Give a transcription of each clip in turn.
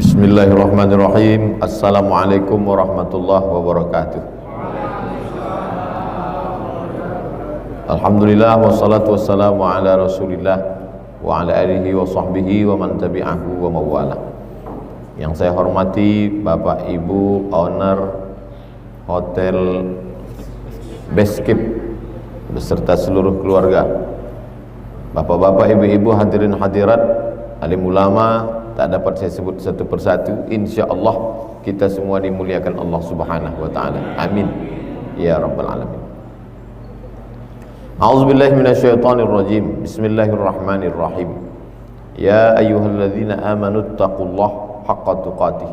Bismillahirrahmanirrahim. Assalamualaikum warahmatullahi wabarakatuh. Alhamdulillah wassalatu wassalamu ala Rasulillah wa ala alihi wa sahbihi wa man tabi'ahu wa mawala. Yang saya hormati Bapak Ibu owner Hotel Beskip beserta seluruh keluarga, Bapak-bapak, ibu-ibu, hadirin hadirat, alim ulama, tak dapat saya sebut satu persatu. InsyaAllah kita semua dimuliakan Allah subhanahu wa ta'ala. Amin ya rabbal alamin. A'udzubillahi minasyaitonirrajim. Bismillahirrahmanirrahim. Ya ayyuhalladzina amanu taqullaha haqqa tuqatih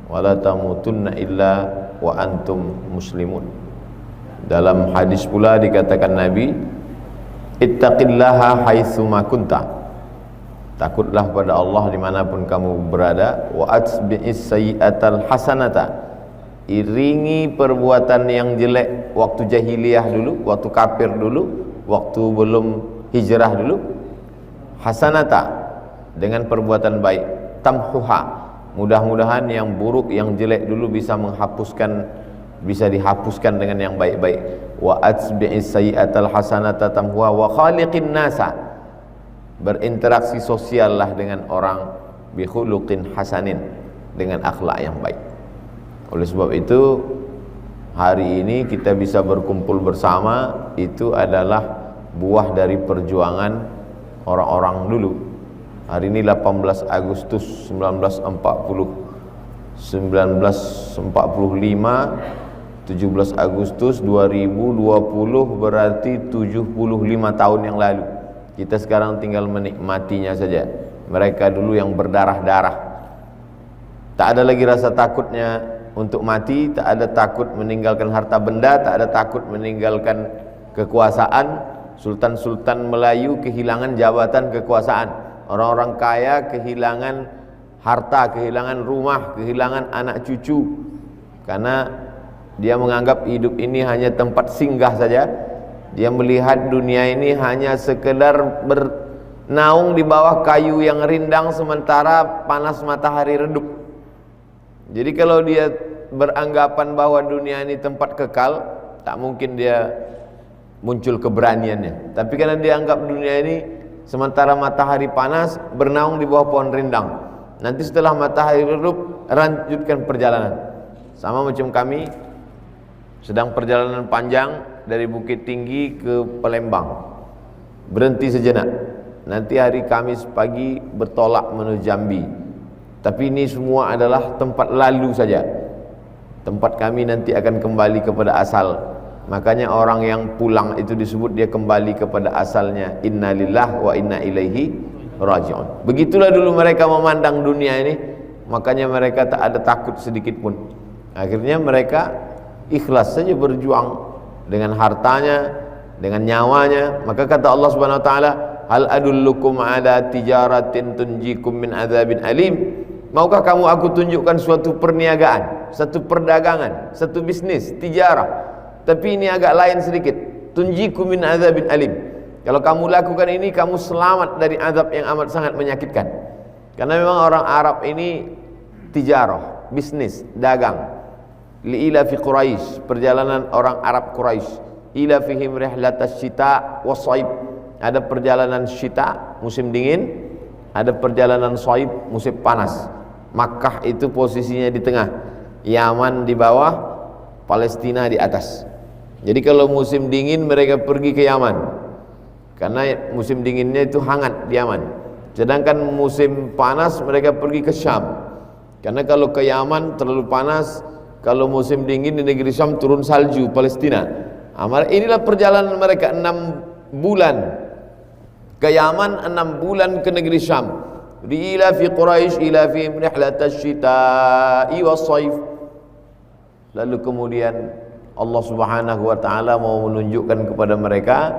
wa la tamutunna illa wa antum muslimun. Dalam hadis pula dikatakan Nabi, ittaqillaha haitsuma kunta, takutlah pada Allah dimanapun kamu berada. Wa atbi'is sayyi'atal hasanata, iringi perbuatan yang jelek waktu jahiliyah dulu, waktu kafir dulu, waktu belum hijrah dulu. Hasanata, dengan perbuatan baik. Tamhuha, mudah-mudahan yang buruk, yang jelek dulu bisa dihapuskan dengan yang baik-baik. Wa atbi'is sayyi'atal hasanata tamhuha wa khaliqin nasa, berinteraksi sosial lah dengan orang, bi khuluqin hasanin, dengan akhlak yang baik. Oleh sebab itu hari ini kita bisa berkumpul bersama, itu adalah buah dari perjuangan orang-orang dulu. Hari ini 18 Agustus 1945, 17 Agustus 2020, berarti 75 tahun yang lalu. Kita sekarang tinggal menikmatinya saja. Mereka dulu yang berdarah-darah, tak ada lagi rasa takutnya untuk mati, tak ada takut meninggalkan harta benda, tak ada takut meninggalkan kekuasaan. Sultan-sultan Melayu kehilangan jabatan kekuasaan, orang-orang kaya kehilangan harta, kehilangan rumah, kehilangan anak cucu, karena dia menganggap hidup ini hanya tempat singgah saja. Dia melihat dunia ini hanya sekedar bernaung di bawah kayu yang rindang sementara panas matahari redup. Jadi kalau dia beranggapan bahwa dunia ini tempat kekal, tak mungkin dia muncul keberaniannya. Tapi karena dia anggap dunia ini sementara matahari panas, bernaung di bawah pohon rindang, nanti setelah matahari redup lanjutkan perjalanan. Sama macam kami sedang perjalanan panjang dari Bukit Tinggi ke Palembang, berhenti sejenak, nanti hari Kamis pagi bertolak menuju Jambi. Tapi ini semua adalah tempat lalu saja. Tempat kami nanti akan kembali kepada asal. Makanya orang yang pulang itu disebut dia kembali kepada asalnya. Inna lillahi wa inna ilaihi raji'un. Begitulah dulu mereka memandang dunia ini. Makanya mereka tak ada takut sedikit pun. Akhirnya mereka ikhlas saja berjuang dengan hartanya, dengan nyawanya. Maka kata Allah Subhanahu wa taala, hal adullukum ala tijaratin tunjikum min adzabin alim. Maukah kamu aku tunjukkan suatu perniagaan, satu perdagangan, satu bisnis, tijarah, tapi ini agak lain sedikit. Tunjikum min adzabin alim. Kalau kamu lakukan ini, kamu selamat dari azab yang amat sangat menyakitkan. Karena memang orang Arab ini tijarah, bisnis, dagang. Li'ila fi Quraisy, perjalanan orang Arab Quraisy. Ila fihim rihlatas syita was-shaib, ada perjalanan syita musim dingin, ada perjalanan shaib musim panas. Makkah itu posisinya di tengah, Yaman di bawah, Palestina di atas. Jadi kalau musim dingin mereka pergi ke Yaman, karena musim dinginnya itu hangat di Yaman. Sedangkan musim panas mereka pergi ke Syam, karena kalau ke Yaman terlalu panas. Kalau musim dingin di negeri Syam turun salju, Palestina. Inilah perjalanan mereka 6 bulan ke Yaman, 6 bulan ke negeri Syam. Ila fi Quraisy ila fi rihlatas syita'i was-shaif. Lalu kemudian Allah Subhanahu wa taala mau menunjukkan kepada mereka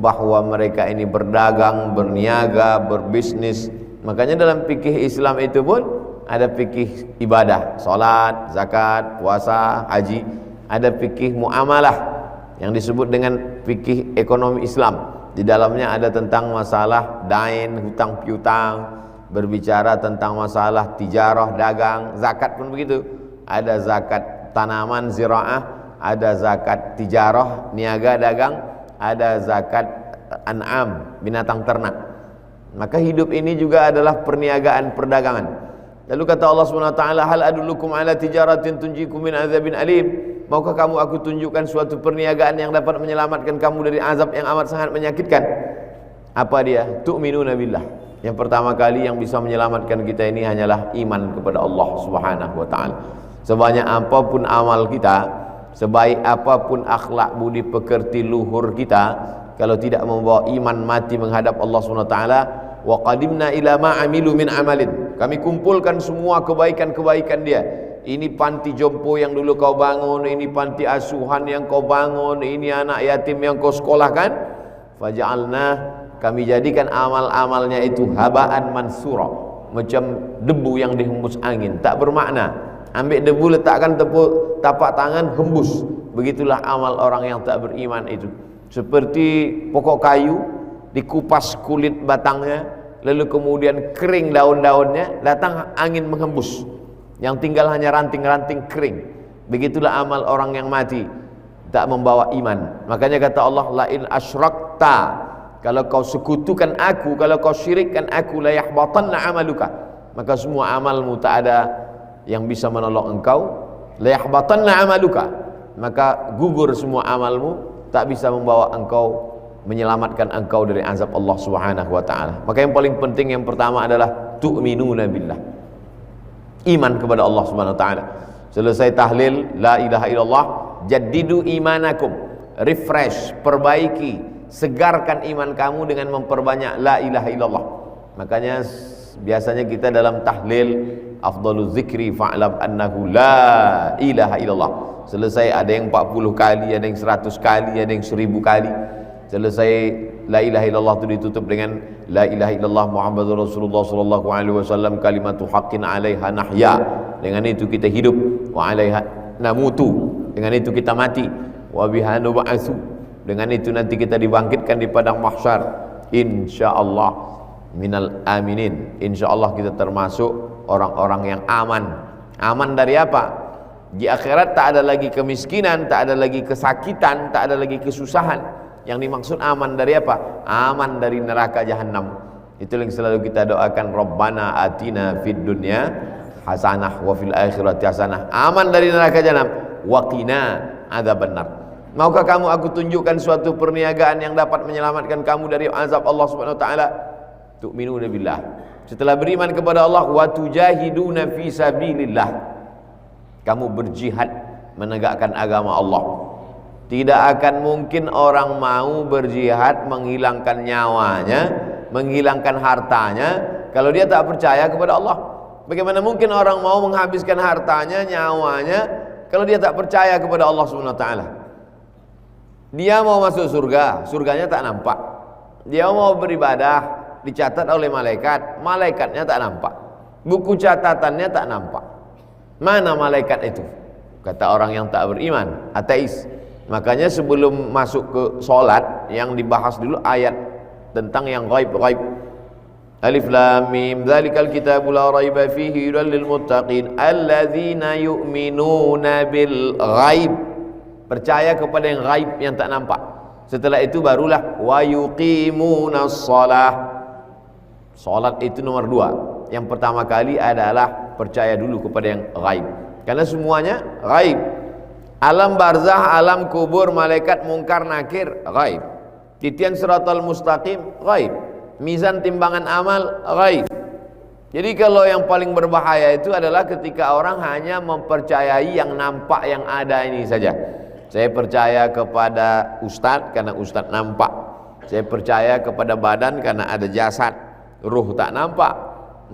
bahwa mereka ini berdagang, berniaga, berbisnis. Makanya dalam fikih Islam itu pun ada fikih ibadah, salat, zakat, puasa, haji. Ada fikih muamalah yang disebut dengan fikih ekonomi Islam. Di dalamnya ada tentang masalah dain, hutang piutang, berbicara tentang masalah tijarah, dagang. Zakat pun begitu, ada zakat tanaman ziraah, ada zakat tijarah, niaga dagang, ada zakat an'am, binatang ternak. Maka hidup ini juga adalah perniagaan, perdagangan. Lalu kata Allah Subhanahu wa taala, hal adullukum ala tijaratin tunjikum min azabin alim. Maukah kamu aku tunjukkan suatu perniagaan yang dapat menyelamatkan kamu dari azab yang amat sangat menyakitkan? Apa dia? Tu'minuna billah. Yang pertama kali yang bisa menyelamatkan kita ini hanyalah iman kepada Allah Subhanahu wa taala. Sebanyak apapun amal kita, sebaik apapun akhlak budi pekerti luhur kita, kalau tidak membawa iman mati menghadap Allah Subhanahu wa taala, wa qadimna ila ma amilu min amalin. Kami kumpulkan semua kebaikan-kebaikan dia. Ini panti jompo yang dulu kau bangun, ini panti asuhan yang kau bangun, ini anak yatim yang kau sekolahkan. Faja'alna, kami jadikan amal-amalnya itu habaan mansura, macam debu yang dihembus angin, tak bermakna. Ambil debu letakkan tapak tangan, hembus. Begitulah amal orang yang tak beriman itu. Seperti pokok kayu, dikupas kulit batangnya, lalu kemudian kering daun-daunnya, datang angin menghembus, yang tinggal hanya ranting-ranting kering. Begitulah amal orang yang mati, tak membawa iman. Makanya kata Allah, la in asyrakta, kalau kau sekutukan aku, kalau kau syirikkan aku, la yahbatanna amaluka, maka semua amalmu tak ada yang bisa menolong engkau. La yahbatanna amaluka, maka gugur semua amalmu, tak bisa membawa engkau, menyelamatkan engkau dari azab Allah Subhanahu wa taala. Maka yang paling penting yang pertama adalah tu'minuna billah, iman kepada Allah Subhanahu wa taala. Selesai tahlil la ilaha illallah, jaddidu imanakum, refresh, perbaiki, segarkan iman kamu dengan memperbanyak la ilaha illallah. Makanya biasanya kita dalam tahlil, afdaluz zikri fa'lam annahu la ilaha illallah. Selesai ada yang 40 kali, ada yang 100 kali, ada yang 1000 kali. Selesai la ilaha illallah itu ditutup dengan la ilaha illallah Muhammadur Rasulullah sallallahu alaihi wasallam kalimatu haqqin 'alaiha nahya. Dengan itu kita hidup, wa 'alaiha namutu. Dengan itu kita mati, wa biha nub'atsu. Dengan itu nanti kita dibangkitkan di padang mahsyar, insyaallah minal aminin. Insyaallah kita termasuk orang-orang yang aman. Aman dari apa? Di akhirat tak ada lagi kemiskinan, tak ada lagi kesakitan, tak ada lagi kesusahan. Yang dimaksud aman dari apa? Aman dari neraka jahanam. Itu yang selalu kita doakan, Rabbana atina fid dunya hasanah wa fil akhirati hasanah. Aman dari neraka jahanam, wa qina adzabannar. Maukah kamu aku tunjukkan suatu perniagaan yang dapat menyelamatkan kamu dari azab Allah Subhanahu wa taala? Tu'minuna billah. Setelah beriman kepada Allah, wa tujahiduna fi sabilillah, kamu berjihad menegakkan agama Allah. Tidak akan mungkin orang mau berjihad menghilangkan nyawanya, menghilangkan hartanya, kalau dia tak percaya kepada Allah. Bagaimana mungkin orang mau menghabiskan hartanya, nyawanya, kalau dia tak percaya kepada Allah Subhanahu wa taala? Dia mau masuk surga, surganya tak nampak. Dia mau beribadah, dicatat oleh malaikat, malaikatnya tak nampak. Buku catatannya tak nampak. Mana malaikat itu? Kata orang yang tak beriman, ateis. Makanya sebelum masuk ke solat, yang dibahas dulu ayat tentang yang ghaib-ghaib. Alif lam mim dzalikal kitabul la raiba fihi hudal lil muttaqin alladzina yu'minuna bil ghaib. Percaya kepada yang ghaib, yang tak nampak. Setelah itu barulah wa yuqimunas shalah. Salat itu nomor 2. Yang pertama kali adalah percaya dulu kepada yang ghaib, karena semuanya ghaib. Alam barzah, alam kubur, malaikat mungkar nakir, ghaib. Titian siratal mustaqim, ghaib. Mizan timbangan amal, ghaib. Jadi kalau yang paling berbahaya itu adalah ketika orang hanya mempercayai yang nampak, yang ada ini saja. Saya percaya kepada ustadz karena ustadz nampak. Saya percaya kepada badan karena ada jasad, ruh tak nampak.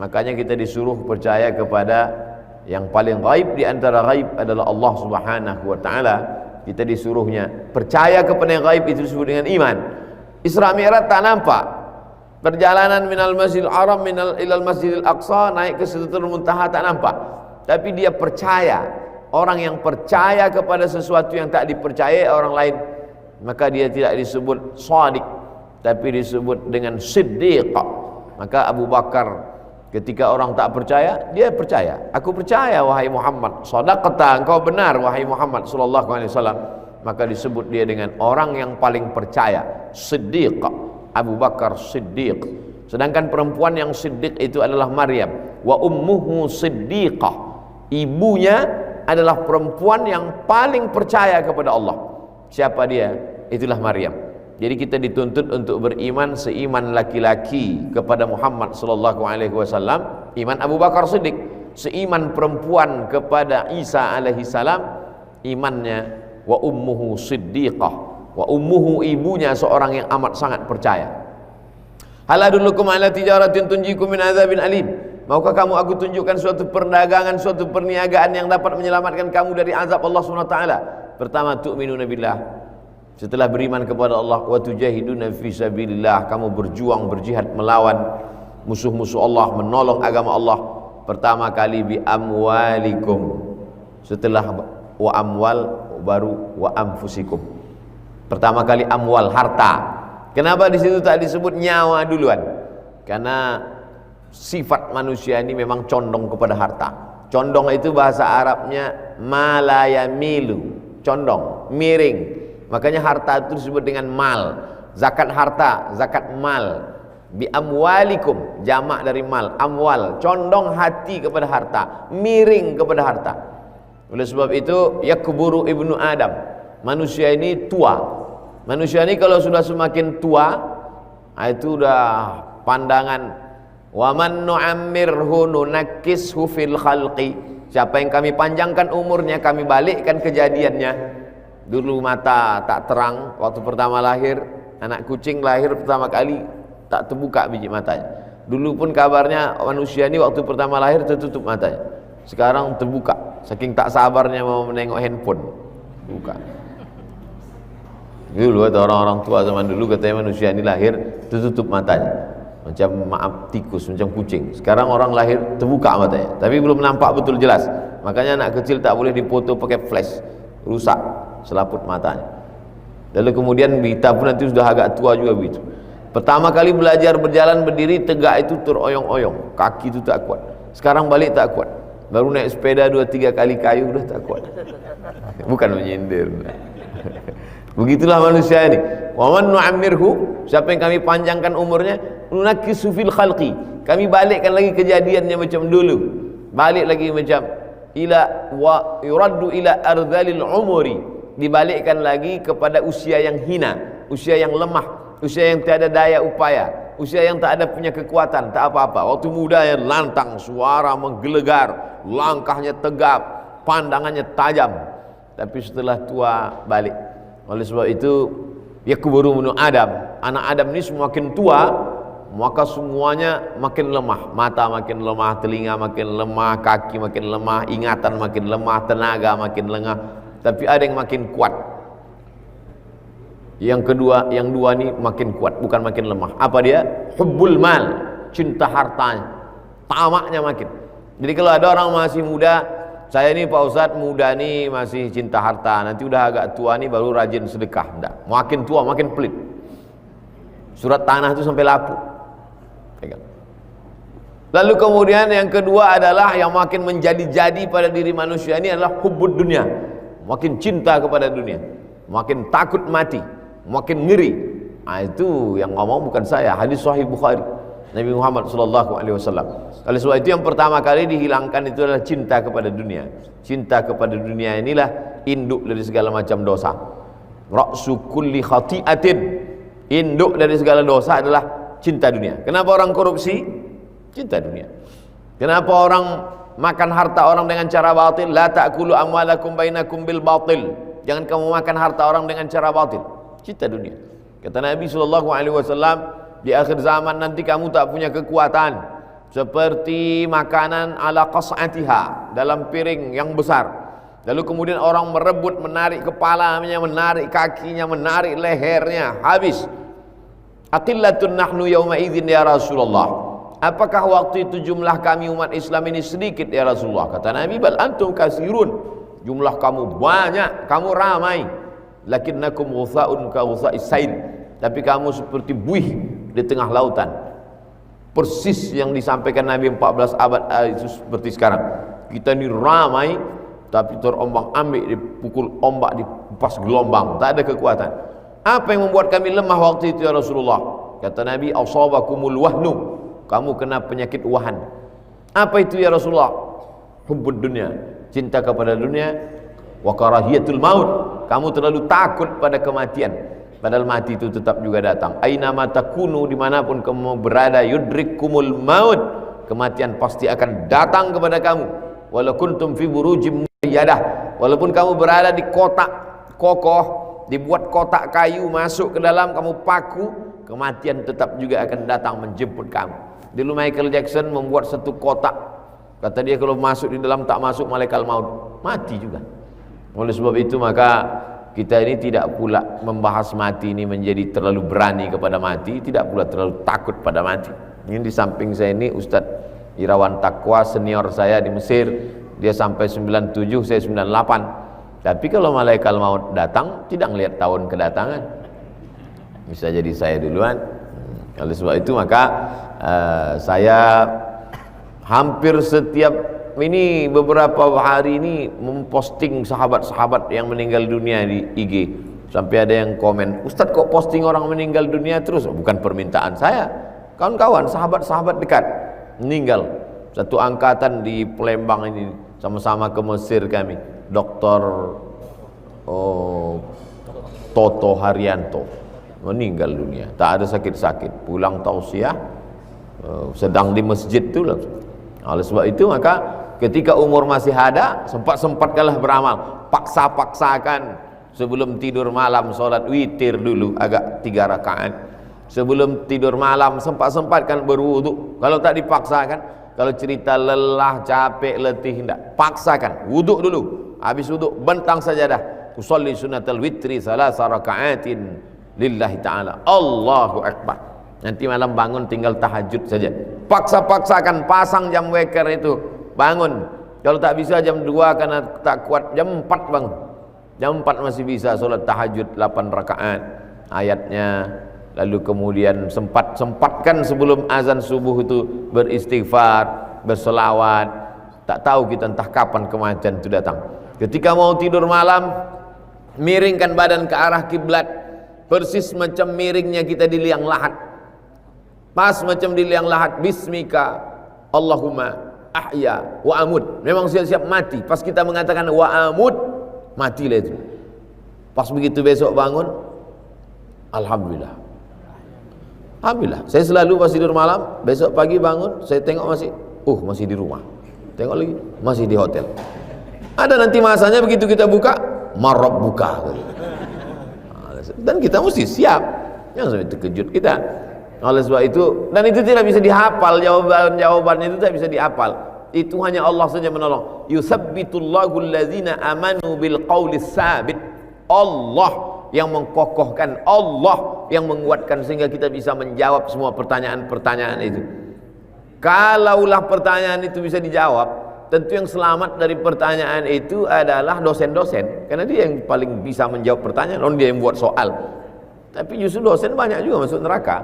Makanya kita disuruh percaya kepada yang paling gaib. Di antara gaib adalah Allah Subhanahu wa taala. Kita disuruhnya percaya kepada yang gaib, itu disebut dengan iman. Isra Mi'raj tak nampak. Perjalanan minal Masjidil Haram ilal Masjidil Aqsa, naik ke Sidratul Muntaha, tak nampak. Tapi dia percaya. Orang yang percaya kepada sesuatu yang tak dipercayai orang lain, maka dia tidak disebut shadiq, tapi disebut dengan siddiq. Maka Abu Bakar Ketika orang tak percaya, dia percaya. Aku percaya wahai Muhammad. Shadaqta, engkau benar wahai Muhammad sallallahu alaihi wasallam. Maka disebut dia dengan orang yang paling percaya. Siddiq, Abu Bakar Siddiq. Sedangkan perempuan yang siddiq itu adalah Maryam. Wa ummuhu siddiqah. Ibunya adalah perempuan yang paling percaya kepada Allah. Siapa dia? Itulah Maryam. Jadi kita dituntut untuk beriman seiman laki-laki kepada Muhammad sallallahu alaihi wasallam, iman Abu Bakar Siddiq. Seiman perempuan kepada Isa alaihi salam, imannya wa ummuhu siddiqah. Wa ummuhu, ibunya seorang yang amat sangat percaya. Hal adullukum ala tijaratin tunjikum min adzabin alim. Maukah kamu aku tunjukkan suatu perdagangan, suatu perniagaan yang dapat menyelamatkan kamu dari azab Allah Subhanahu wa taala? Pertama, tu'minuna billah. Setelah beriman kepada Allah, wa tujahiduna fi sabilillah, kamu berjuang, berjihad melawan musuh-musuh Allah, menolong agama Allah. Pertama kali bi amwalikum. Setelah wa amwal baru wa anfusikum. Pertama kali amwal, harta. Kenapa di situ tak disebut nyawa duluan? Karena sifat manusia ini memang condong kepada harta. Condong itu bahasa Arabnya malayamilu, condong, miring. Makanya harta itu disebut dengan mal. Zakat harta, zakat mal. Bi amwalikum, jamak dari mal, amwal, condong hati kepada harta, miring kepada harta. Oleh sebab itu yakburu ibnu Adam. Manusia ini tua. Manusia ini kalau sudah semakin tua, itu udah pandangan wa man nu'ammirhu nunakkishu fil khalqi. Siapa yang kami panjangkan umurnya, kami balikkan kejadiannya. Dulu mata tak terang waktu pertama lahir, anak kucing lahir pertama kali tak terbuka biji matanya. Dulu pun kabarnya manusia ini waktu pertama lahir tertutup matanya. Sekarang terbuka, saking tak sabarnya mau menengok handphone, buka. Dulu ada orang-orang tua zaman dulu katanya manusia ini lahir tertutup matanya, macam tikus, macam kucing. Sekarang orang lahir terbuka matanya, tapi belum nampak betul jelas. Makanya anak kecil tak boleh dipoto pakai flash, rusak selaput matanya. Lalu kemudian kita pun nanti sudah agak tua juga begitu. Pertama kali belajar berjalan berdiri tegak itu teroyong-oyong, kaki itu tak kuat. Sekarang balik tak kuat. Baru naik sepeda 2-3 kali kayu udah tak kuat. Bukan menyindir. Begitulah manusia ini. Wa man nu'ammirhu, siapa yang kami panjangkan umurnya, nunakkisu fil khalqi. Kami balikkan lagi kejadiannya macam dulu. Balik lagi macam ila wa yuraddu ila ardhalil umuri. Dibalikkan lagi kepada usia yang hina, usia yang lemah, usia yang tiada daya upaya, usia yang tak ada punya kekuatan, tak apa-apa. Waktu muda yang lantang, suara menggelegar, langkahnya tegap, pandangannya tajam. Tapi setelah tua balik. Oleh sebab itu yakburu ibnu Adam, anak Adam ini semakin tua maka semuanya makin lemah. Mata makin lemah, telinga makin lemah, kaki makin lemah, ingatan makin lemah, tenaga makin lengah. Tapi ada yang makin kuat. Yang kedua, yang dua ini makin kuat, bukan makin lemah. Apa dia? Hubbul mal, cinta hartanya, tamaknya makin. Jadi kalau ada orang masih muda, saya ini Pak Ustadz muda nih masih cinta harta, nanti udah agak tua nih baru rajin sedekah. Enggak, makin tua makin pelit. Surat tanah itu sampai lapu. Lalu kemudian yang kedua adalah yang makin menjadi-jadi pada diri manusia ini adalah hubbud dunia. Makin cinta kepada dunia, makin takut mati, makin ngeri. Itu yang ngomong bukan saya, hadis sahih Bukhari, Nabi Muhammad sallallahu alaihi wasallam. Oleh sebab itu yang pertama kali dihilangkan itu adalah cinta kepada dunia. Cinta kepada dunia inilah induk dari segala macam dosa. Ra'su kulli khati'atin, induk dari segala dosa adalah cinta dunia. Kenapa orang korupsi? Cinta dunia. Kenapa orang makan harta orang dengan cara batil? La ta'kulu amwalakum bainakum bil batil. Jangan kamu makan harta orang dengan cara batil. Cinta dunia. Kata Nabi sallallahu alaihi wasallam, di akhir zaman nanti kamu tak punya kekuatan seperti makanan ala qas'atiha, dalam piring yang besar. Lalu kemudian orang merebut, menarik kepalanya, menarik kakinya, menarik lehernya, habis. Aqillatun nahnu yawma idzin ya Rasulullah. Apakah waktu itu jumlah kami umat Islam ini sedikit ya Rasulullah? Kata Nabi, bal antum kasirun. Jumlah kamu banyak, kamu ramai. Lakinnakum ghutha'un ka ghutha'is sail. Tapi kamu seperti buih di tengah lautan. Persis yang disampaikan Nabi 14 abad itu seperti sekarang. Kita ini ramai tapi terombang-ambing, dipukul ombak, dipas gelombang, tak ada kekuatan. Apa yang membuat kami lemah waktu itu ya Rasulullah? Kata Nabi, asabakumul wahnu, kamu kena penyakit wahan. Apa itu ya Rasulullah? Hubbud dunia, cinta kepada dunia, wa karahiyatul maut, kamu terlalu takut pada kematian, padahal mati itu tetap juga datang. Aina ma takunu, dimanapun kamu berada, yudrikkumul maut, kematian pasti akan datang kepada kamu. Walau kuntum fi burujim muyadah, walaupun kamu berada di kotak kokoh, dibuat kotak kayu, masuk ke dalam kamu paku, kematian tetap juga akan datang menjemput kamu. Dulu Michael Jackson membuat satu kotak, kata dia kalau masuk di dalam tak masuk malaikat maut, mati juga. Oleh sebab itu maka kita ini tidak pula membahas mati ini menjadi terlalu berani kepada mati, tidak pula terlalu takut pada mati. Ini di samping saya ini Ustadz Irawan Taqwa, senior saya di Mesir, dia sampai 97, saya 98. Tapi kalau malaikat maut datang, tidak melihat tahun kedatangan, bisa jadi saya duluan. Oleh sebab itu maka saya hampir setiap ini beberapa hari ini memposting sahabat-sahabat yang meninggal dunia di IG. Sampai ada yang komen, Ustadz kok posting orang meninggal dunia terus? Bukan permintaan saya, kawan-kawan, sahabat-sahabat dekat meninggal. Satu angkatan di Palembang ini sama-sama ke Mesir kami, Dr. Toto Haryanto meninggal dunia, tak ada sakit-sakit, pulang tausiah, sedang di masjid itu langsung. Oleh sebab itu maka ketika umur masih ada, sempat-sempatkanlah beramal, paksa-paksakan sebelum tidur malam sholat witir dulu agak 3 rakaat. Sebelum tidur malam sempat-sempatkan berwudu. Kalau tak dipaksakan, kalau cerita lelah, capek, letih, tidak, paksakan wudu dulu. Habis wudu bentang sajadah, usolli sunnatal witri 3 rakaatin lillahi ta'ala, Allahu akbar. Nanti malam bangun tinggal tahajud saja. Paksa-paksakan, pasang jam weker itu, bangun. Kalau tak bisa jam 2 karena tak kuat, jam 4 bangun. Jam 4 masih bisa sholat tahajud 8 rakaat ayatnya. Lalu kemudian sempatkan sebelum azan subuh itu beristighfar, berselawat. Tak tahu kita entah kapan kematian itu datang. Ketika mau tidur malam, miringkan badan ke arah kiblat, persis macam miringnya kita di liang lahat. Pas macam di liang lahat, bismika Allahumma ahya wa amut. Memang siap-siap mati. Pas kita mengatakan wa amut, matilah itu. Pas begitu besok bangun, alhamdulillah. Alhamdulillah, saya selalu pas tidur malam, besok pagi bangun, saya tengok masih di rumah. Tengok lagi, masih di hotel. Ada nanti masanya begitu kita buka, marab buka. Dan kita mesti siap, jangan sampai terkejut kita. Oleh sebab itu, dan itu tidak bisa dihafal, jawabannya itu tidak bisa dihafal. Itu hanya Allah saja menolong. Yusabbitullahu allazina amanu bil qawlis sabit. Allah yang mengkokohkan, Allah yang menguatkan sehingga kita bisa menjawab semua pertanyaan-pertanyaan itu. Kalaulah pertanyaan itu bisa dijawab, tentu yang selamat dari pertanyaan itu adalah dosen-dosen, karena dia yang paling bisa menjawab pertanyaan, dia yang buat soal. Tapi justru dosen banyak juga masuk neraka.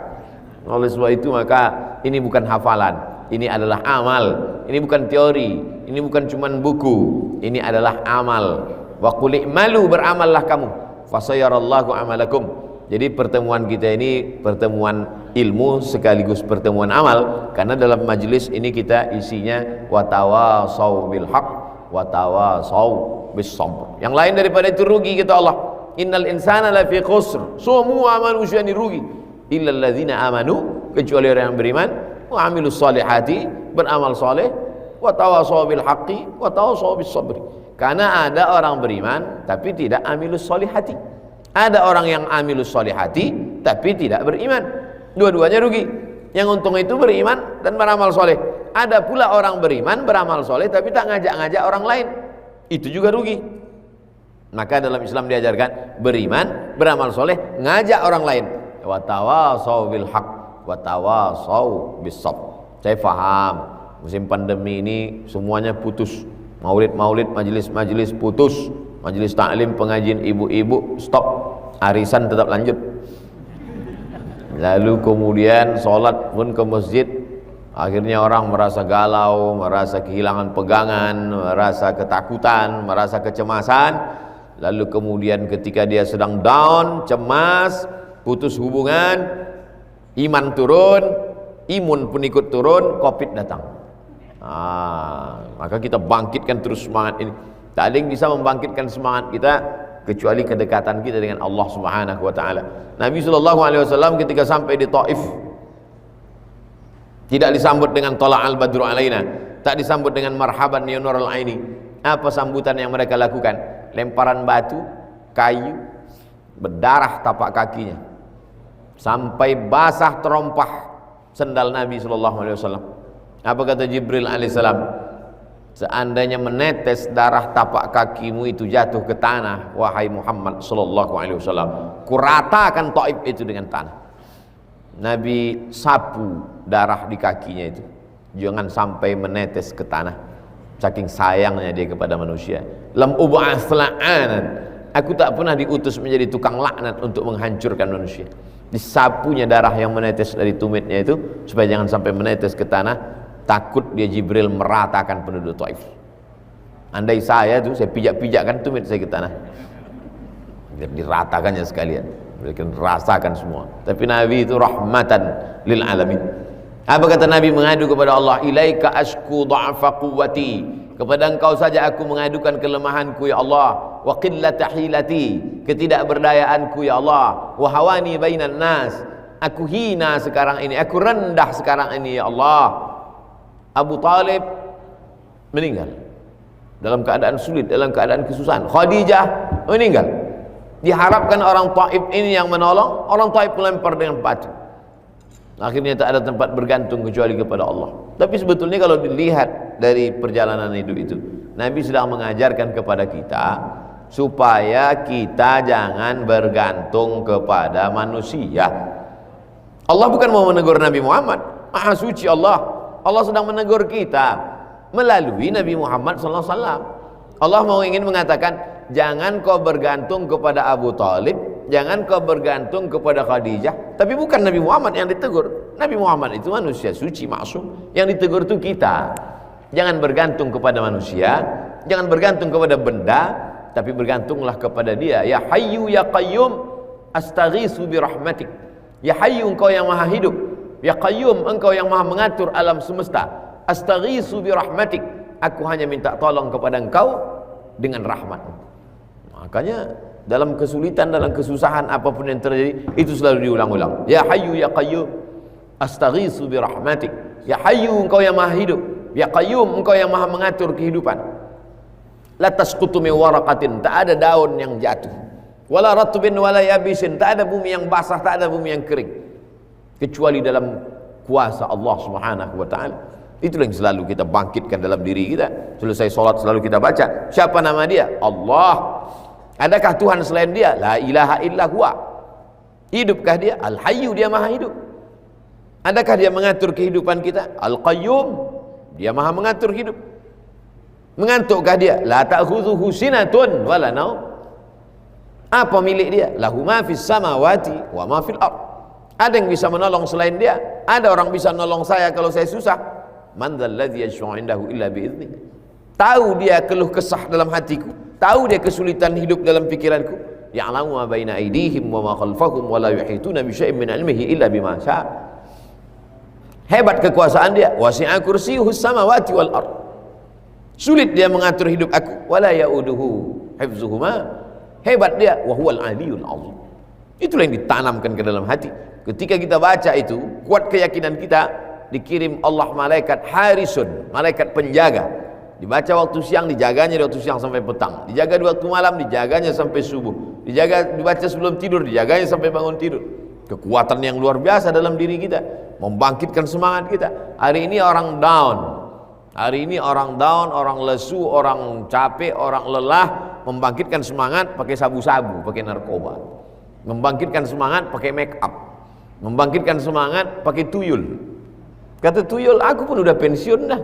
Oleh sebab itu maka ini bukan hafalan, ini adalah amal. Ini bukan teori, ini bukan cuman buku, ini adalah amal. Wa qul i'malu, beramallah kamu, fasayarallahu amalakum. Jadi pertemuan kita ini pertemuan ilmu sekaligus pertemuan amal, karena dalam majelis ini kita isinya watawasau bil haq watawasau bis sabr. Yang lain daripada itu rugi, kata Allah. Innal insana lafi khusr, semua manusia ini rugi, illal ladzina amanu, kecuali orang yang beriman, wa amilus salihati, beramal saleh, watawasau bil haqqi watawasau bis sabr. Karena ada orang beriman tapi tidak amilus solihati, ada orang yang amilus solihati tapi tidak beriman. Dua-duanya rugi. Yang untung itu beriman dan beramal soleh. Ada pula orang beriman, beramal soleh tapi tak ngajak-ngajak orang lain, itu juga rugi. Maka dalam Islam diajarkan beriman, beramal soleh, ngajak orang lain. Watawasau bil haq watawasau bis sabr. Saya faham musim pandemi ini semuanya putus. Maulid-maulid, majelis-majelis putus, majelis taklim, pengajian ibu-ibu stop, arisan tetap lanjut. Lalu kemudian sholat pun ke masjid Akhirnya orang merasa galau, merasa kehilangan pegangan, merasa ketakutan, merasa kecemasan. Lalu kemudian ketika dia sedang down, cemas, putus hubungan, iman turun, imun pun ikut turun, COVID datang. Maka kita bangkitkan terus semangat ini. Tak ada yang bisa membangkitkan semangat kita kecuali kedekatan kita dengan Allah Subhanahu wa taala. Nabi sallallahu alaihi wasallam ketika sampai di Taif tidak disambut dengan tala'al badru alaina, tak disambut dengan marhaban ya nurul aini. Apa sambutan yang mereka lakukan? Lemparan batu, kayu, berdarah tapak kakinya sampai basah terompah sendal Nabi sallallahu alaihi wasallam. Apa kata Jibril alaihissalam? Seandainya menetes darah tapak kakimu itu jatuh ke tanah, wahai Muhammad sallallahu alaihi wasallam, kuratakan Taif itu dengan tanah. Nabi sapu darah di kakinya itu, jangan sampai menetes ke tanah. Saking sayangnya dia kepada manusia. Lam ub'ats la'anan, aku tak pernah diutus menjadi tukang laknat untuk menghancurkan manusia. Disapunya darah yang menetes dari tumitnya itu supaya jangan sampai menetes ke tanah. Takut dia Jibril meratakan penduduk Taif. Andai saya tuh, saya pijak-pijakkan tumit saya ke tanah, diratakannya sekalian, mereka rasakan semua. Tapi Nabi itu rahmatan lil alamin. Apa kata Nabi mengadu kepada Allah? Ilaika ashku dha'fa quwwati, kepada engkau saja aku mengadukan kelemahanku ya Allah, wa qillata hilati, ketidakberdayaanku ya Allah, wa hawani bainan nas, aku hina sekarang ini, aku rendah sekarang ini ya Allah. Abu Talib meninggal dalam keadaan sulit, dalam keadaan kesusahan. Khadijah meninggal. Diharapkan orang Taif ini yang menolong, orang Taif melempar dengan batu. Akhirnya tak ada tempat bergantung kecuali kepada Allah. Tapi sebetulnya kalau dilihat dari perjalanan hidup itu, Nabi sedang mengajarkan kepada kita supaya kita jangan bergantung kepada manusia. Allah bukan mau menegur Nabi Muhammad, Maha Suci Allah. Allah sedang menegur kita melalui Nabi Muhammad SAW. Allah mau ingin mengatakan, jangan kau bergantung kepada Abu Talib, jangan kau bergantung kepada Khadijah. Tapi bukan Nabi Muhammad yang ditegur. Nabi Muhammad itu manusia suci, maksum. Yang ditegur itu kita. Jangan bergantung kepada manusia, jangan bergantung kepada benda, tapi bergantunglah kepada Dia. Ya Hayyu ya Qayyum, astaghiitsu bi rahmatik. Ya Hayyu, engkau yang maha hidup. Ya Qayyum, engkau yang maha mengatur alam semesta. Astaghiitsu bi rahmatik, aku hanya minta tolong kepada engkau dengan rahmat. Makanya dalam kesulitan, dalam kesusahan apapun yang terjadi, itu selalu diulang-ulang. Ya Hayyu ya Qayyum, astaghiitsu bi rahmatik. Ya Hayyu, engkau yang maha hidup. Ya Qayyum, engkau yang maha mengatur kehidupan. La tasqutu min waraqatin, tak ada daun yang jatuh. Wala ratbin wala yabisin, tak ada bumi yang basah, tak ada bumi yang kering, kecuali dalam kuasa Allah Subhanahu wa ta'ala. Itulah yang selalu kita bangkitkan dalam diri kita. Selesai sholat selalu kita baca, siapa nama Dia? Allah. Adakah Tuhan selain Dia? La ilaha illa huwa. Hidupkah Dia? Al-Hayyu, Dia maha hidup. Adakah Dia mengatur kehidupan kita? Al-Qayyum, Dia maha mengatur hidup. Mengantukkah Dia? La ta'khudhuhu sinatun wala naum. Apa milik Dia? Lahu ma fis samawati wa ma fil ardh. Ada yang bisa menolong selain Dia? Ada orang bisa menolong saya kalau saya susah? Man dzalladzi yashfa'u 'indahu illa bi'idznih. Tahu Dia keluh kesah dalam hatiku, tahu Dia kesulitan hidup dalam pikiranku. Ya'lamu ma baina aydihim wa ma khalfahum wa la yuhituna bi syai'in min 'ilmihi illa bima syaa. Hebat kekuasaan Dia. Wasi'a kursiyyuhus samawati wal ardh. Sulit Dia mengatur hidup aku. Wala ya'uduhu hifdzuhuma. Hebat Dia. Wa huwal 'aliyyul 'azim. Itulah yang ditanamkan ke dalam hati. Ketika kita baca itu, kuat keyakinan kita, dikirim Allah malaikat harisun, malaikat penjaga. Dibaca waktu siang, dijaganya di waktu siang sampai petang. Dijaga di waktu malam, dijaganya sampai subuh. Dibaca sebelum tidur, dijaganya sampai bangun tidur. Kekuatan yang luar biasa dalam diri kita, membangkitkan semangat kita. Hari ini orang down. Hari ini orang down, orang lesu, orang capek, orang lelah, membangkitkan semangat pakai sabu-sabu, pakai narkoba. Membangkitkan semangat pakai make up. Membangkitkan semangat pakai tuyul. Kata tuyul, aku pun udah pensiun dah.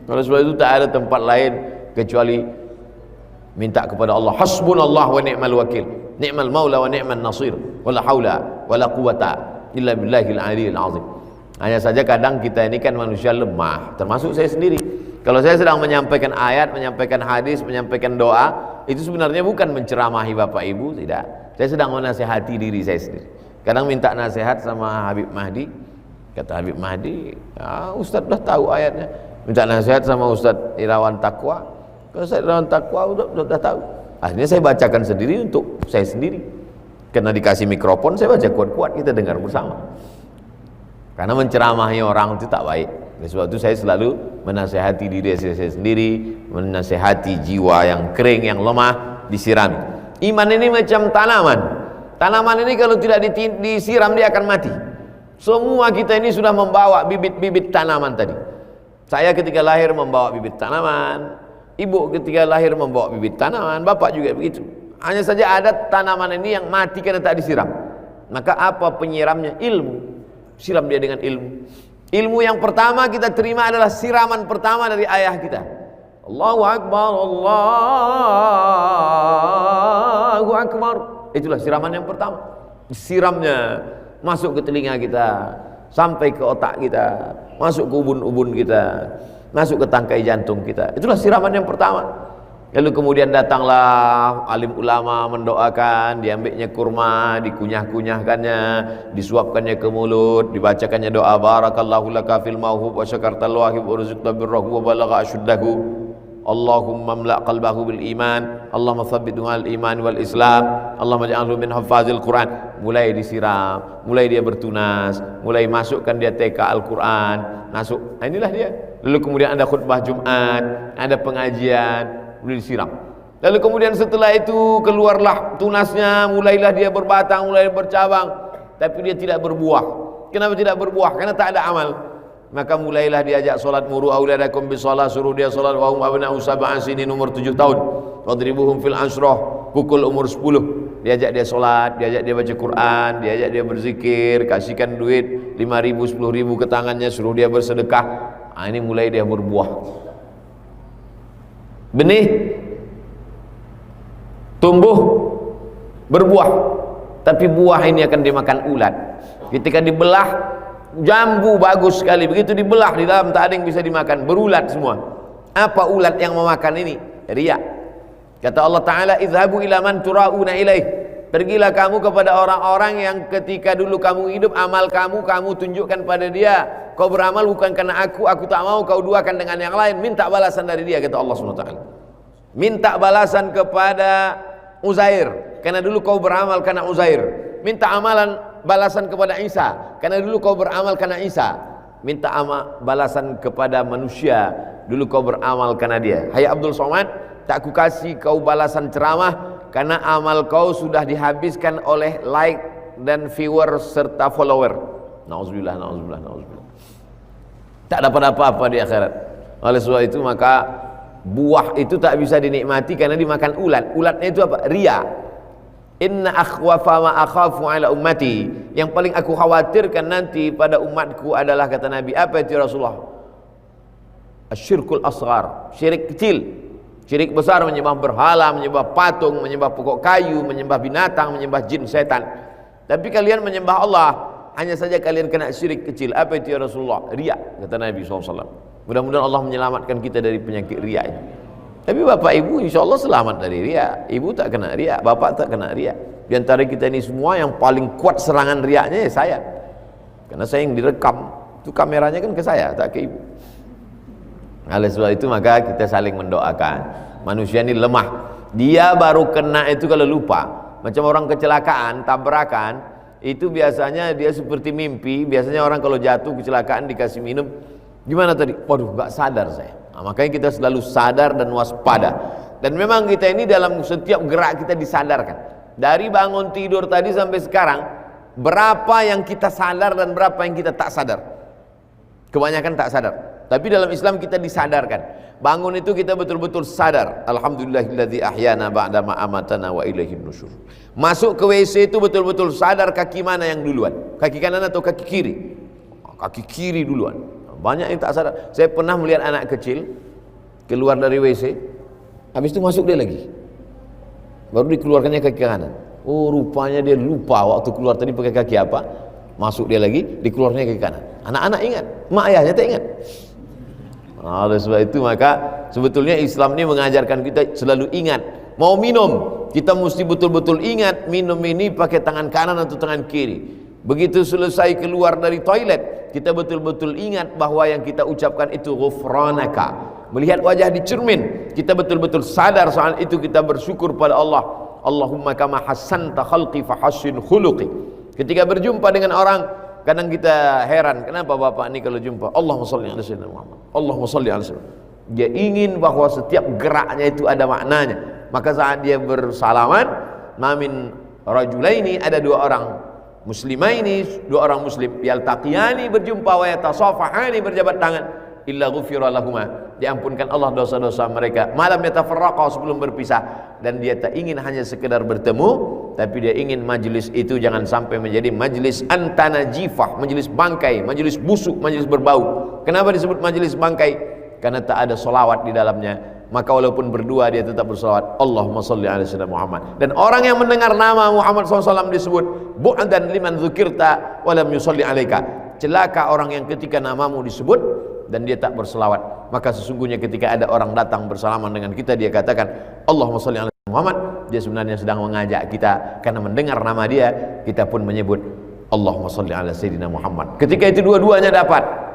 Kalau sebab itu tak ada tempat lain kecuali minta kepada Allah. Hasbunallah wa ni'mal wakil, ni'mal maula wa ni'man nasir, wala haula wala quwata illa billahil aliyyil azim. Hanya saja kadang kita ini kan manusia lemah, termasuk saya sendiri. Kalau saya sedang menyampaikan ayat, menyampaikan hadis, menyampaikan doa, itu sebenarnya bukan menceramahi Bapak Ibu, tidak. Saya sedang menasihati diri saya sendiri. Kadang minta nasihat sama Habib Mahdi. Kata Habib Mahdi, Ustaz udah tahu ayatnya. Minta nasihat sama Ustaz Irawan Taqwa. Kalau Ustaz Irawan Taqwa udah tahu. Akhirnya saya bacakan sendiri untuk saya sendiri. Karena dikasih mikrofon, saya baca kuat-kuat, kita dengar bersama. Karena menceramahi orang itu tak baik. Oleh sebab itu saya selalu menasihati diri saya sendiri, menasihati jiwa yang kering, yang lemah, disirami. Iman ini macam tanaman. Tanaman ini kalau tidak disiram dia akan mati. Semua kita ini sudah membawa bibit-bibit tanaman tadi. Saya ketika lahir membawa bibit tanaman, ibu ketika lahir membawa bibit tanaman, bapak juga begitu. Hanya saja ada tanaman ini yang mati karena tak disiram. Maka apa penyiramnya? Ilmu. Siram dia dengan ilmu. Ilmu yang pertama kita terima adalah siraman pertama dari ayah kita. Allahu Akbar, Allahu Akbar. Itulah siraman yang pertama. Siramnya masuk ke telinga kita, sampai ke otak kita, masuk ke ubun-ubun kita, masuk ke tangkai jantung kita. Itulah siraman yang pertama. Lalu kemudian datanglah alim ulama mendoakan, diambilnya kurma, dikunyah-kunyahkannya, disuapkannya ke mulut, dibacakannya doa barakallahu laka fil mauhub wa syakartal wahib wa rizqta birrahu wa balagha asyuddahu. Allahumma mla' qalbahu bil iman, Allahumma thabbithu al iman wal islam, Allahumma ja'alhu min hafazil Quran. Mulai disiram, mulai dia bertunas, mulai masukkan dia TK Al-Quran, masuk. Nah, inilah dia. Lalu kemudian ada khutbah Jumat, ada pengajian, boleh disiram. Lalu kemudian setelah itu keluarlah tunasnya, mulailah dia berbatang, mulai bercabang, tapi dia tidak berbuah. Kenapa tidak berbuah? Karena tak ada amal. Maka mulailah diajak solat, muru auladakum bisalah, suruh dia solat wa hum abna'u sab'an sinin, umur 7 tahun. Wadribuhum fil anshrah, pukul umur 10. Diajak dia solat, diajak dia baca Quran, diajak dia berzikir, kasihkan duit 5.000, 10.000 ke tangannya, suruh dia bersedekah. Nah, ini mulai dia berbuah. Benih tumbuh berbuah, tapi buah ini akan dimakan ulat. Ketika dibelah, jambu bagus sekali, begitu dibelah di dalam tak ada yang bisa dimakan, berulat semua. Apa ulat yang memakan ini? Riya. Kata Allah Ta'ala, idhabu ila man tura'una ilaih, pergilah kamu kepada orang-orang yang ketika dulu kamu hidup, amal kamu tunjukkan pada dia. Kau beramal bukan karena aku tak mau, kau duakan dengan yang lain, minta balasan dari dia, kata Allah SWT. Minta balasan kepada Uzair, karena dulu kau beramal karena Uzair. Minta amalan balasan kepada Isa, karena dulu kau beramal karena Isa. Minta balasan kepada manusia, dulu kau beramal karena dia. Hai Abdul Somad, tak ku kasih kau balasan ceramah, karena amal kau sudah dihabiskan oleh like dan viewer serta follower. Nauzubillah, nauzubillah, nauzubillah. Tak dapat apa-apa di akhirat. Oleh sebab itu maka buah itu tak bisa dinikmati karena dimakan ulat. Ulatnya itu apa? Riya. Inna akhwafa ma akhafu ala ummati, yang paling aku khawatirkan nanti pada umatku adalah, kata Nabi, apa itu Rasulullah? Asyirkul asghar, syirik kecil. Syirik besar menyembah berhala, menyembah patung, menyembah pokok kayu, menyembah binatang, menyembah jin, setan. Tapi kalian menyembah Allah, hanya saja kalian kena syirik kecil. Apa itu ya Rasulullah? Riya, kata Nabi SAW. Mudah-mudahan Allah menyelamatkan kita dari penyakit riya ini. Tapi bapak ibu insya Allah selamat dari riya. Ibu tak kena riya, bapak tak kena riya. Di antara kita ini semua yang paling kuat serangan riyanya ya saya. Karena saya yang direkam, itu kameranya kan ke saya, tak ke ibu. Oleh sebab itu maka kita saling mendoakan. Manusia ini lemah. Dia baru kena itu kalau lupa. Macam orang kecelakaan, tabrakan, itu biasanya dia seperti mimpi. Biasanya orang kalau jatuh kecelakaan dikasih minum, gimana tadi? Waduh, gak sadar saya. Nah, makanya kita selalu sadar dan waspada. Dan memang kita ini dalam setiap gerak kita disadarkan. Dari bangun tidur tadi sampai sekarang, berapa yang kita sadar dan berapa yang kita tak sadar? Kebanyakan tak sadar. Tapi dalam Islam kita disadarkan. Bangun itu kita betul-betul sadar. Alhamdulillahilladzi ahyana ba'da ma amatana wa ilaihin nusyur. Masuk ke WC itu betul-betul sadar kaki mana yang duluan, kaki kanan atau kaki kiri. Kaki kiri duluan. Banyak yang tak sadar. Saya pernah melihat anak kecil keluar dari WC, habis itu masuk dia lagi, baru dikeluarkannya kaki kanan. Oh, rupanya dia lupa waktu keluar tadi pakai kaki apa. masuk dia lagi, dikeluarnya ke kanan. Anak-anak ingat, mak ayahnya tak ingat. Oleh sebab itu maka sebetulnya Islam ini mengajarkan kita selalu ingat. Mau minum, kita mesti betul-betul ingat minum ini pakai tangan kanan atau tangan kiri. Begitu selesai keluar dari toilet, kita betul-betul ingat bahwa yang kita ucapkan itu ghufranaka. Melihat wajah di cermin, kita betul-betul sadar soal itu, kita bersyukur pada Allah. Allahumma kama hassanta khalqi fahassin khuluqi. Ketika berjumpa dengan orang, kadang kita heran, kenapa bapak ini kalau jumpa Allahumma sholli ala sayyidina Muhammad, Allahumma sholli ala sayyidina. Dia ingin bahwa setiap geraknya itu ada maknanya. Maka saat dia bersalaman, mamin rajulaini, ada dua orang muslimaini, dua orang muslim, yaltaqiyani, berjumpa, wa yatasafahani, berjabat tangan, illa ghufira lahuma, diampunkan Allah dosa-dosa mereka, malam yatafarraqa, sebelum berpisah. Dan dia tak ingin hanya sekedar bertemu, tapi dia ingin majlis itu jangan sampai menjadi majlis antanajifah, majlis bangkai, majlis busuk, majlis berbau. Kenapa disebut majlis bangkai? Karena tak ada solawat di dalamnya. Maka walaupun berdua dia tetap bersolawat, Allahumma sholli ala sayyidina Muhammad. Dan orang yang mendengar nama Muhammad SAW disebut, bu'dan liman dzukirta wa lam yusolli alaika. Celaka orang yang ketika namamu disebut dan dia tak berselawat. Maka sesungguhnya ketika ada orang datang bersalaman dengan kita, dia katakan Allahumma sholli ala sayyidina Muhammad, dia sebenarnya sedang mengajak kita, karena mendengar nama dia, kita pun menyebut Allahumma sholli ala sayyidina Muhammad. Ketika itu dua-duanya dapat.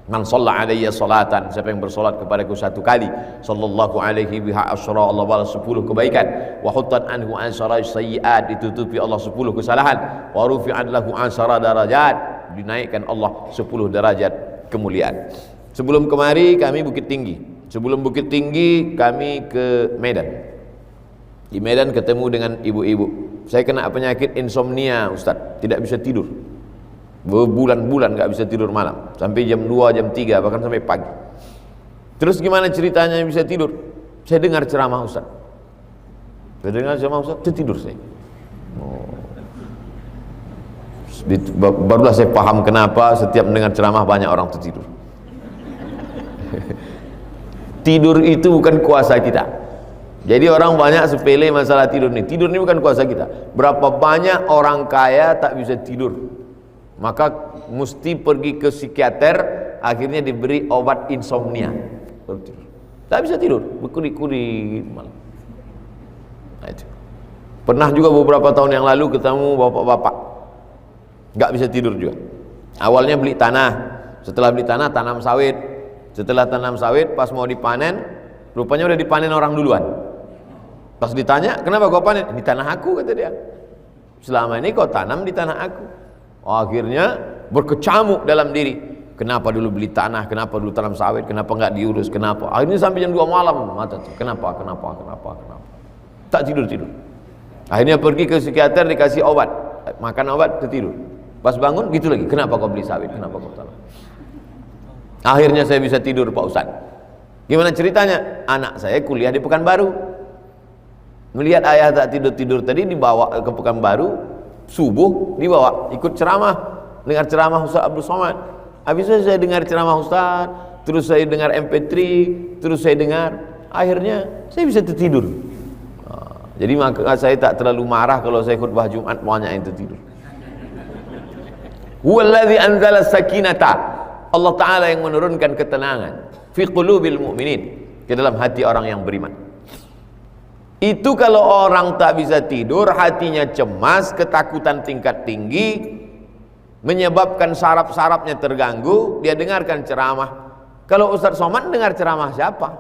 Man shalla alayya salatan, siapa yang bersolat kepadaku satu kali, sallallahu alaihi biha asyra, Allah balas 10 kebaikan, wa huttat anhu asyara sayyiat, ditutupi Allah 10 kesalahan, wa rufi'at lahu asyara darajat, dinaikkan Allah 10 derajat kemuliaan. Sebelum kemari kami Bukit Tinggi, sebelum Bukit Tinggi kami ke Medan. Di Medan ketemu dengan ibu-ibu. Saya kena penyakit insomnia, Ustaz, tidak bisa tidur. Berbulan-bulan gak bisa tidur malam, sampai jam 2, jam 3, bahkan sampai pagi. Terus gimana ceritanya bisa tidur? Saya dengar ceramah Ustaz. Saya dengar ceramah Ustaz, tertidur saya. Barulah saya paham kenapa setiap mendengar ceramah banyak orang tertidur. Tidur itu bukan kuasa kita. Jadi orang banyak sepele masalah tidur ini. Tidur ini bukan kuasa kita. Berapa banyak orang kaya tak bisa tidur, maka mesti pergi ke psikiater, akhirnya diberi obat insomnia, tak bisa tidur, berkulit-kulit malam. Nah, itu. Pernah juga beberapa tahun yang lalu ketemu bapak-bapak gak bisa tidur juga. Awalnya beli tanah, setelah beli tanah tanam sawit, setelah tanam sawit pas mau dipanen, rupanya udah dipanen orang duluan. Pas ditanya, kenapa kau panen? Di tanah aku, kata dia. Selama ini kau tanam di tanah aku. Akhirnya berkecamuk dalam diri, kenapa dulu beli tanah, kenapa dulu tanam sawit, kenapa enggak diurus, kenapa? Akhirnya sampai jam 2 malam mata tuh, kenapa, tak tidur. Akhirnya pergi ke psikiater, dikasih obat, makan obat, tertidur. Pas bangun gitu lagi, kenapa kau beli sawit, kenapa kau tanam? Akhirnya saya bisa tidur, Pak Ustaz. Gimana ceritanya? Anak saya kuliah di Pekanbaru, melihat ayah tak tidur-tidur tadi, dibawa ke Pekanbaru. Subuh dibawa ikut ceramah, dengar ceramah Ustaz Abdul Somad. Habis itu saya dengar ceramah Ustaz, terus saya dengar MP3, terus saya dengar, akhirnya saya bisa tertidur. Jadi maka saya tak terlalu marah kalau saya khutbah Jumat banyak yang tertidur. Huwallazi anzala sakinata, Allah Ta'ala yang menurunkan ketenangan fi qulubil mu'minin, ke dalam hati orang yang beriman. Itu kalau orang tak bisa tidur, hatinya cemas, ketakutan tingkat tinggi, menyebabkan saraf-sarafnya terganggu, dia dengarkan ceramah. Kalau Ustaz Somad dengar ceramah siapa?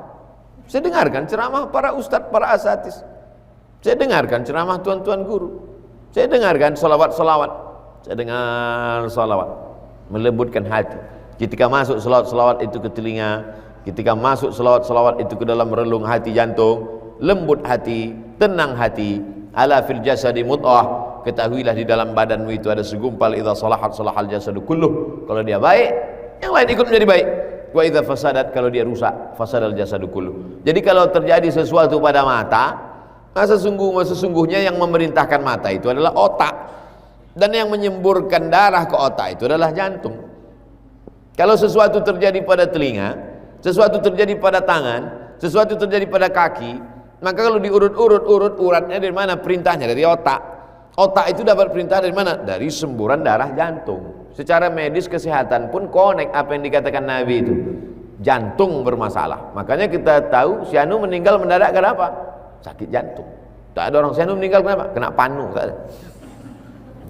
Saya dengarkan ceramah para ustaz, para asatis. Saya dengarkan ceramah tuan-tuan guru. Saya dengarkan salawat-salawat. Saya dengar salawat, melembutkan hati. Ketika masuk salawat-salawat itu ke telinga, ketika masuk salawat-salawat itu ke dalam relung hati, jantung, lembut hati, tenang hati. Ala fil jasadi mud'ah, ketahuilah di dalam badanmu itu ada segumpal, idza salahat salahal jasadu kulluh, kalau dia baik yang lain ikut menjadi baik, wa idza fasadat, kalau dia rusak fasadal jasadu kulluh. Jadi kalau terjadi sesuatu pada mata, sesungguhnya yang memerintahkan mata itu adalah otak, dan yang menyemburkan darah ke otak itu adalah jantung. Kalau sesuatu terjadi pada telinga, sesuatu terjadi pada tangan, sesuatu terjadi pada kaki, maka kalau diurut-urut, uratnya dari mana? Perintahnya dari otak. Otak itu dapat perintah dari mana? Dari semburan darah jantung. Secara medis kesehatan pun connect apa yang dikatakan Nabi itu. Jantung bermasalah. Makanya kita tahu si Anu meninggal mendadak kenapa? Sakit jantung. Tak ada orang si Anu meninggal kenapa? Kena panu, tak ada.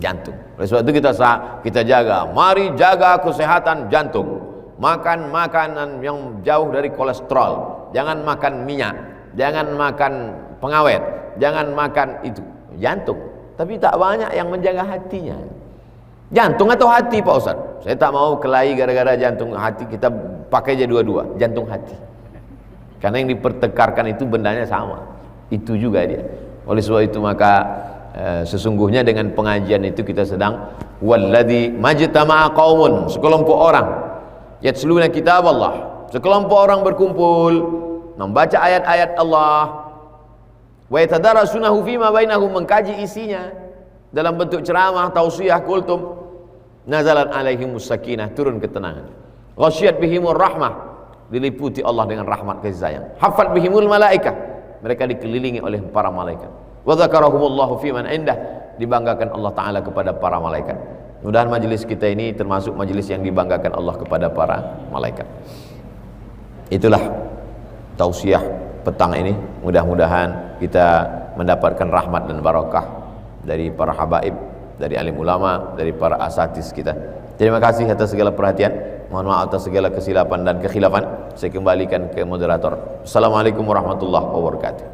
Jantung. Oleh sebab itu kita jaga. Mari jaga kesehatan jantung. Makan makanan yang jauh dari kolesterol. Jangan makan minyak. Jangan makan pengawet. Jangan makan itu. Jantung. Tapi tak banyak yang menjaga hatinya. Jantung atau hati Pak Ustaz? Saya tak mau kelahi gara-gara jantung hati. Kita pakai aja dua-dua. Jantung hati. Karena yang dipertekarkan itu bendanya sama. Itu juga dia. Oleh sebab itu maka sesungguhnya dengan pengajian itu kita sedang walladzi majtama'a qaumun, sekelompok orang yatluna kitab Allah, sekelompok orang berkumpul membaca ayat-ayat Allah, wa yatadarasunahu fima bainahum, mengkaji isinya dalam bentuk ceramah, tausiah, kultum, nazalat alaihimus sakinah, turun ketenangan, ghasyiyat bihimur rahmah, diliputi Allah dengan rahmat kasih sayang, hafat bihimul malaikah, mereka dikelilingi oleh para malaikat, wa dzakarahumullahu fiman indah, dibanggakan Allah Ta'ala kepada para malaikat. Mudah-mudahan majelis kita ini termasuk majelis yang dibanggakan Allah kepada para malaikat. Itulah tausiah petang ini. Mudah-mudahan kita mendapatkan rahmat dan barakah dari para habaib, dari alim ulama, dari para asatiz kita. Terima kasih atas segala perhatian. Mohon maaf atas segala kesilapan dan kekhilafan. Saya kembalikan ke moderator. Assalamualaikum warahmatullahi wabarakatuh.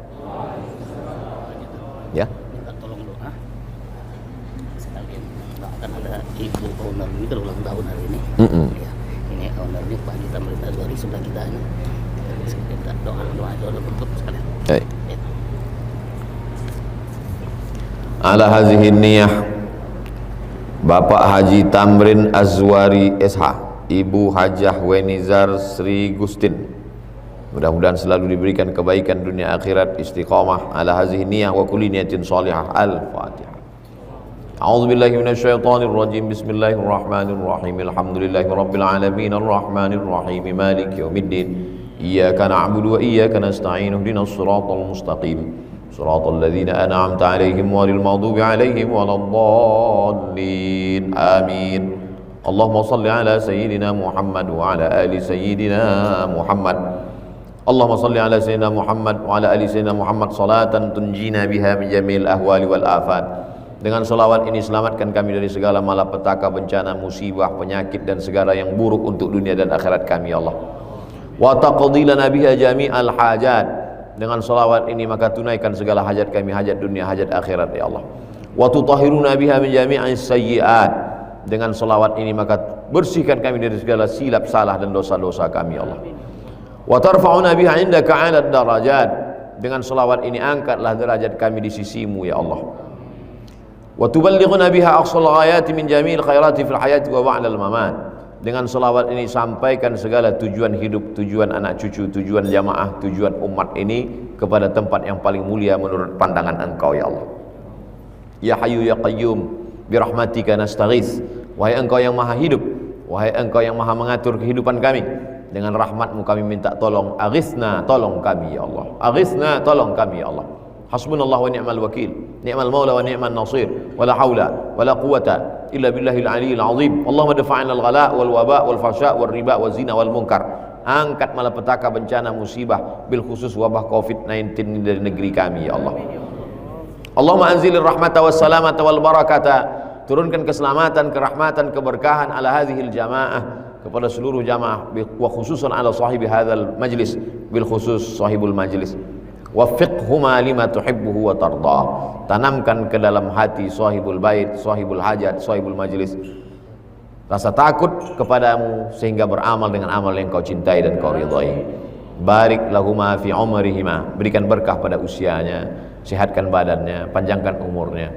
Ya. Minta tolong doa. Sekalian akan ada ibu owner ini berulang tahun hari ini. Ya, ini ownernya Pak Gita Melita Zuari sebelah kita ini. Kita minta doa untuk sekalian. Baik. Ala hazihi niyah Bapak Haji Tamrin Azwari SH, Ibu Hajah Wenizar Sri Gustin, mudah-mudahan selalu diberikan kebaikan dunia akhirat, istiqamah ala hazihi niyah wa kulli niyatin salihah. Al-Fatihah. A'udzu billahi minasyaitonir rajim. Bismillahirrahmanirrahim. Alhamdulillahi rabbil alamin arrahmanir rahim maliki yaumiddin. Iyyaka na'budu wa iyyaka nasta'in. Ihdinas siratal mustaqim. Siratal ladzina an'amta 'alaihim ghairil maghdubi 'alaihim waladdallin. Amin. Allahumma shalli ala sayyidina Muhammad wa ala ali sayyidina Muhammad. Allahumma salli ala sayyidina Muhammad wa ala ali sayyidina Muhammad salatan tunjina biha min jamil ahwali wal afat. Dengan selawat ini selamatkan kami dari segala malapetaka, bencana, musibah, penyakit dan segala yang buruk untuk dunia dan akhirat kami ya Allah. Wa taqdi lana biha jami'al hajat. Dengan selawat ini maka tunaikan segala hajat kami, hajat dunia, hajat akhirat ya Allah. Wa tutahhiruna biha min jami'is sayyi'at. Dengan selawat ini maka bersihkan kami dari segala silap salah dan dosa-dosa kami ya Allah. Wa tarfa'una biha 'indaka 'alad darajat. Dengan selawat ini angkatlah derajat kami di sisimu ya Allah. Wa tuballighuna biha aqsal ghayati min jami'il khairati fil hayati wa ba'dal mamat. Dengan selawat ini sampaikan segala tujuan hidup, tujuan anak cucu, tujuan jamaah, tujuan umat ini kepada tempat yang paling mulia menurut pandangan Engkau ya Allah. Ya Hayyu ya Qayyum birahmatika nastaghits. Wahai Engkau yang maha hidup, wahai Engkau yang maha mengatur kehidupan kami, dengan rahmatmu kami minta tolong. Aghithna, tolong kami ya Allah. Aghithna, tolong kami ya Allah. Hasbunallah wa ni'mal wakil, ni'mal maula wa ni'mal nasir, wala haula wala quwata illa billahil aliyil azim. Allahumma dafa'na al-ghala wal waba wal fasha wal riba wal zina wal munkar. Angkat malapetaka, bencana, musibah, bil khusus wabah Covid-19 dari negeri kami ya Allah. Allahumma anzilir rahmata was salamata wal barakata. Turunkan keselamatan, kerahmatan, keberkahan ala hadhil jamaah, kepada seluruh jamaah, wa khususan ala sahibi hadzal majlis, bil khusus sahibul majlis. Waffiqhuma lima tuhibbuhu wa tarda. Tanamkan ke dalam hati sahibul bait, sahibul hajat, sahibul majlis rasa takut kepadamu sehingga beramal dengan amal yang kau cintai dan kau ridhai. Barik lahuma fi umrihima, berikan berkah pada usianya, sehatkan badannya, panjangkan umurnya.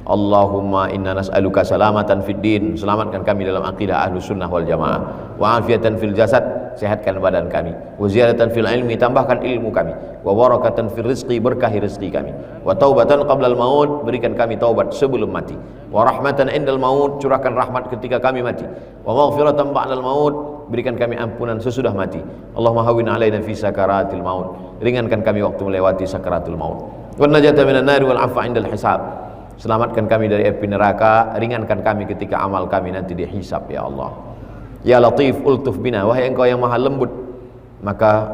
Allahumma inna nas'aluka salamatan fid din, selamatkan kami dalam akidah ahlus sunnah wal jamaah, wa afiatan fil jasad, sehatkan badan kami, wa ziyadatan fil ilmi, tambahkan ilmu kami, wa barakatan fil rizqi, berkahi rezeki kami, wa taubatan qablal maut, berikan kami taubat sebelum mati, wa rahmatan indal maut, curahkan rahmat ketika kami mati, wa maghfiratan ba'dal maut, berikan kami ampunan sesudah mati. Allahumma hawwin alaina fi sakaratil maut, ringankan kami waktu melewati sakaratul maut, wa najata minan nari wal 'afwa indal hisab. Selamatkan kami dari api neraka, ringankan kami ketika amal kami nanti dihisab ya Allah. Ya Latif ultuf bina, wahai Engkau yang maha lembut, maka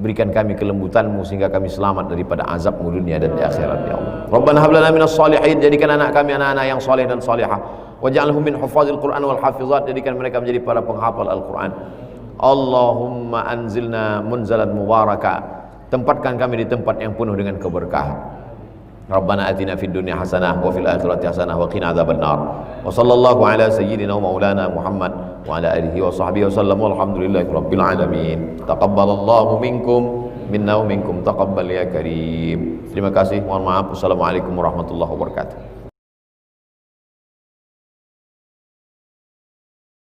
berikan kami kelembutan-Mu sehingga kami selamat daripada azab-Mu dunia dan di akhirat ya Allah. Rabbana hab lana minas shalihin, jadikan anak kami anak-anak yang saleh dan salihah. Waj'alhum min hufazil Qur'an wal hafizat, jadikan mereka menjadi para penghafal Al-Qur'an. Allahumma anzilna munzalan mubaraka, tempatkan kami di tempat yang penuh dengan keberkahan. Rabbana atina fid dunya hasanah wa fil akhirati hasanah wa qina adzabannar. Wa sallallahu ala sayyidina wa maulana Muhammad wa ala alihi wa sahbihi wasallam walhamdulillahi rabbil alamin. Taqabbalallahu minkum minna wa minkum taqabbal ya karim. Terima kasih, mohon maaf. Wassalamualaikum warahmatullahi wabarakatuh.